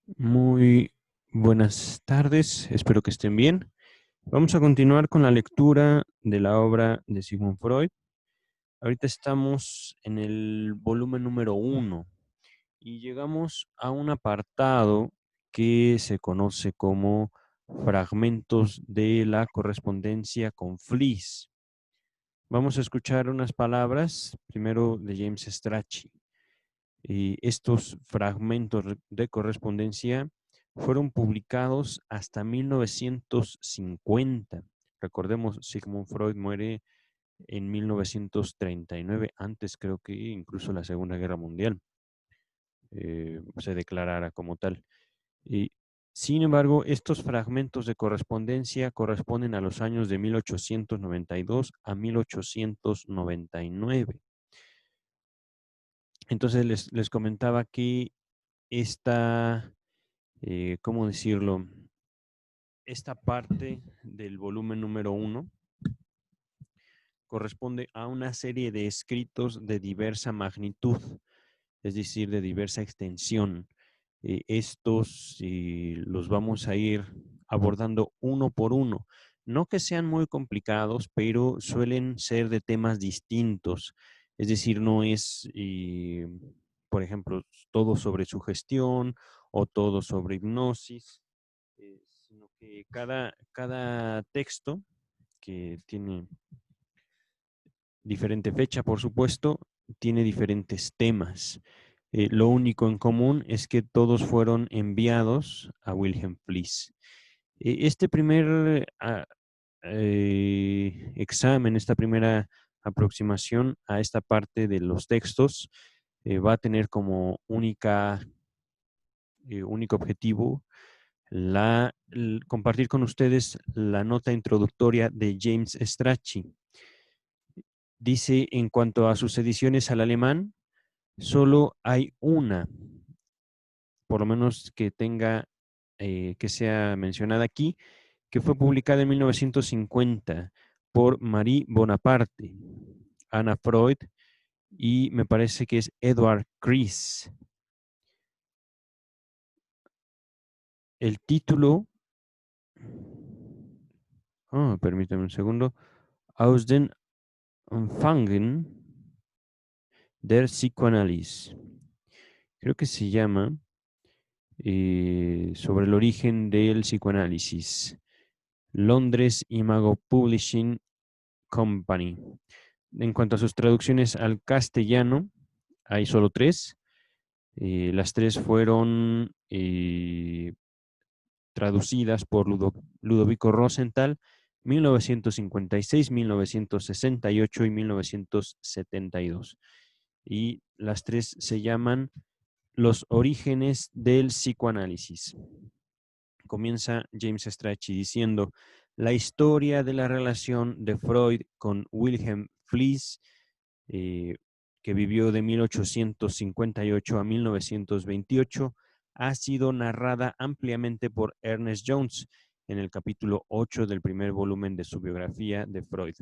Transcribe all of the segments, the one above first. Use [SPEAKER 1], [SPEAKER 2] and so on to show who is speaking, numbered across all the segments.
[SPEAKER 1] Muy buenas tardes, espero que estén bien. Vamos a continuar con la lectura de la obra de Sigmund Freud. Ahorita estamos en el volumen número 1 y llegamos a un apartado que se conoce como fragmentos de la correspondencia con Fliess. Vamos a escuchar unas palabras, primero de James Strachey. Estos fragmentos de correspondencia fueron publicados hasta 1950. Recordemos, Sigmund Freud muere en 1939, antes creo que incluso la Segunda Guerra Mundial se declarara como tal. Y, sin embargo, estos fragmentos de correspondencia corresponden a los años de 1892 a 1899. Entonces les comentaba que esta, ¿cómo decirlo? Esta parte del volumen número 1 corresponde a una serie de escritos de diversa magnitud, es decir, de diversa extensión. Estos los vamos a ir abordando uno por uno. No que sean muy complicados, pero suelen ser de temas distintos. Es decir, no es, por ejemplo, todo sobre sugestión o todo sobre hipnosis, sino que cada texto que tiene diferente fecha, por supuesto, tiene diferentes temas. Lo único en común es que todos fueron enviados a Wilhelm Fliess. Este primer examen, esta primera aproximación a esta parte de los textos, va a tener como único objetivo compartir con ustedes la nota introductoria de James Strachey. Dice, en cuanto a sus ediciones al alemán, solo hay una, por lo menos que tenga, que sea mencionada aquí, que fue publicada en 1950 por Marie Bonaparte, Anna Freud y me parece que es Edward Chris. El título, permítame un segundo, Aus den Anfängen der Psychoanalyse. Creo que se llama sobre el origen del psicoanálisis. Londres Imago Publishing Company. En cuanto a sus traducciones al castellano, hay solo tres. Las tres fueron traducidas por Ludovico Rosenthal, 1956, 1968 y 1972. Y las tres se llaman Los orígenes del psicoanálisis. Comienza James Strachey diciendo, la historia de la relación de Freud con Wilhelm Fliess, que vivió de 1858 a 1928, ha sido narrada ampliamente por Ernest Jones en el capítulo 8 del primer volumen de su biografía de Freud.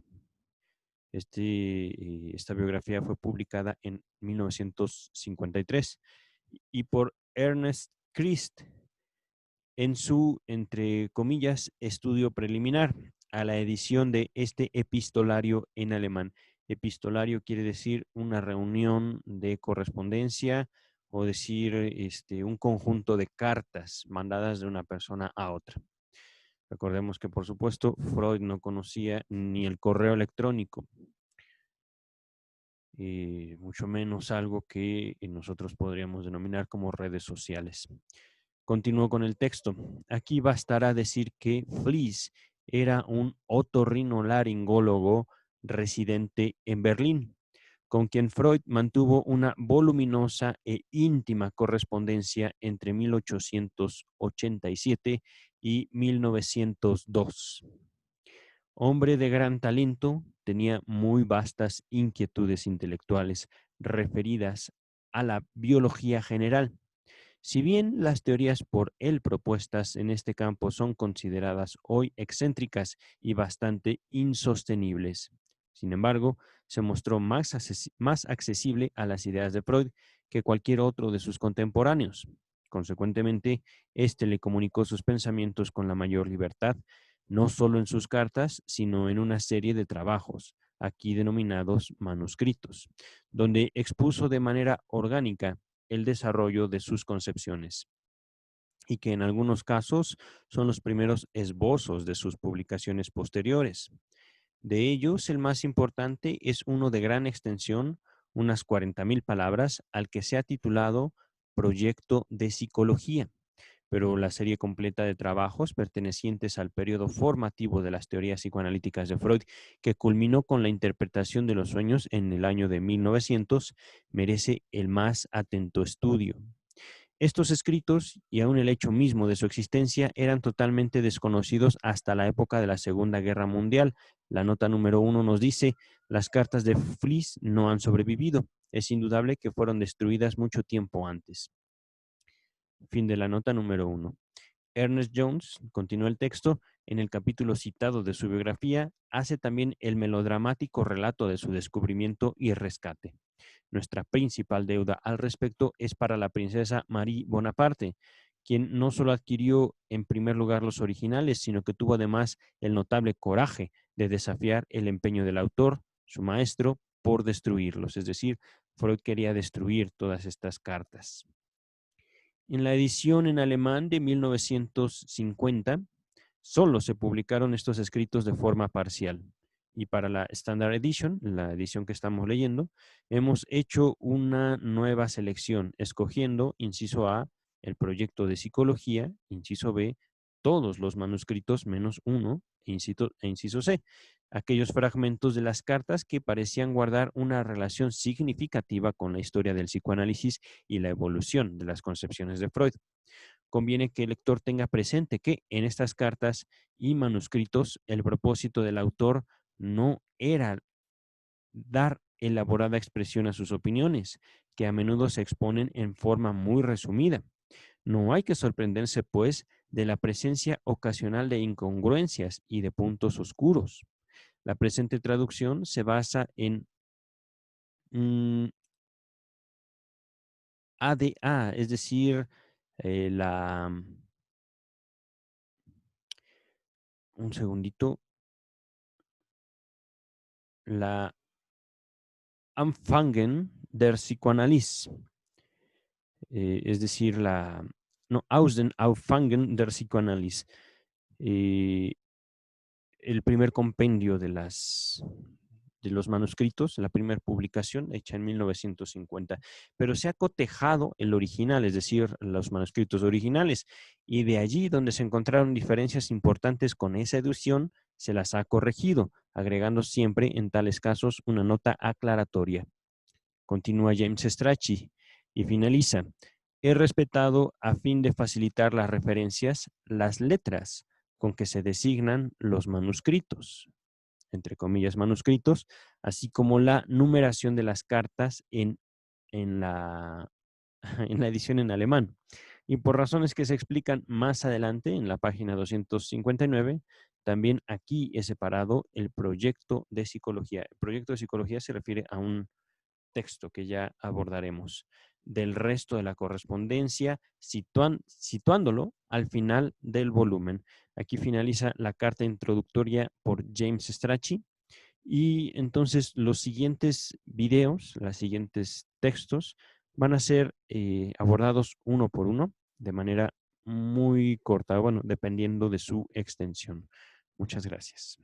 [SPEAKER 1] Esta biografía fue publicada en 1953 y por Ernest Christ en su, entre comillas, estudio preliminar a la edición de este epistolario en alemán. Epistolario quiere decir una reunión de correspondencia o decir un conjunto de cartas mandadas de una persona a otra. Recordemos que, por supuesto, Freud no conocía ni el correo electrónico, mucho menos algo que nosotros podríamos denominar como redes sociales. Continúo con el texto. Aquí bastará decir que Fliess era un otorrinolaringólogo residente en Berlín, con quien Freud mantuvo una voluminosa e íntima correspondencia entre 1887 y 1902. Hombre de gran talento, tenía muy vastas inquietudes intelectuales referidas a la biología general. Si bien las teorías por él propuestas en este campo son consideradas hoy excéntricas y bastante insostenibles, sin embargo, se mostró más accesible a las ideas de Freud que cualquier otro de sus contemporáneos. Consecuentemente, éste le comunicó sus pensamientos con la mayor libertad, no solo en sus cartas, sino en una serie de trabajos, aquí denominados manuscritos, donde expuso de manera orgánica el desarrollo de sus concepciones y que en algunos casos son los primeros esbozos de sus publicaciones posteriores. De ellos, el más importante es uno de gran extensión, unas 40.000 palabras, al que se ha titulado Proyecto de Psicología, pero la serie completa de trabajos pertenecientes al periodo formativo de las teorías psicoanalíticas de Freud, que culminó con la interpretación de los sueños en el año de 1900, merece el más atento estudio. Estos escritos, y aun el hecho mismo de su existencia, eran totalmente desconocidos hasta la época de la Segunda Guerra Mundial. La nota número 1 nos dice, las cartas de Fliess no han sobrevivido. Es indudable que fueron destruidas mucho tiempo antes. Fin de la nota número 1. Ernest Jones, continúa el texto, en el capítulo citado de su biografía, hace también el melodramático relato de su descubrimiento y rescate. Nuestra principal deuda al respecto es para la princesa Marie Bonaparte, quien no solo adquirió en primer lugar los originales, sino que tuvo además el notable coraje de desafiar el empeño del autor, su maestro, por destruirlos. Es decir, Freud quería destruir todas estas cartas. En la edición en alemán de 1950, solo se publicaron estos escritos de forma parcial. Y para la Standard Edition, la edición que estamos leyendo, hemos hecho una nueva selección, escogiendo, inciso A, el proyecto de psicología, inciso B, todos los manuscritos menos uno, inciso C, aquellos fragmentos de las cartas que parecían guardar una relación significativa con la historia del psicoanálisis y la evolución de las concepciones de Freud. Conviene que el lector tenga presente que en estas cartas y manuscritos el propósito del autor no era dar elaborada expresión a sus opiniones, que a menudo se exponen en forma muy resumida. No hay que sorprenderse, pues, de la presencia ocasional de incongruencias y de puntos oscuros. La presente traducción se basa en ADA, es decir, la... Un segundito. La Anfangen der Psychoanalyse, es decir, no, Aus den Auffangen der Psychoanalyse, eh, el primer compendio de los manuscritos, la primera publicación hecha en 1950, pero se ha cotejado el original, es decir, los manuscritos originales, y de allí donde se encontraron diferencias importantes con esa edición, se las ha corregido, agregando siempre en tales casos una nota aclaratoria. Continúa James Strachey y finaliza. He respetado, a fin de facilitar las referencias, las letras con que se designan los manuscritos, entre comillas manuscritos, así como la numeración de las cartas en la, en la edición en alemán. Y por razones que se explican más adelante en la página 259, también aquí he separado el proyecto de psicología. El proyecto de psicología se refiere a un texto que ya abordaremos, del resto de la correspondencia, situándolo al final del volumen. Aquí finaliza la carta introductoria por James Strachey y entonces los siguientes videos, los siguientes textos van a ser abordados uno por uno de manera muy corta, bueno, dependiendo de su extensión. Muchas gracias.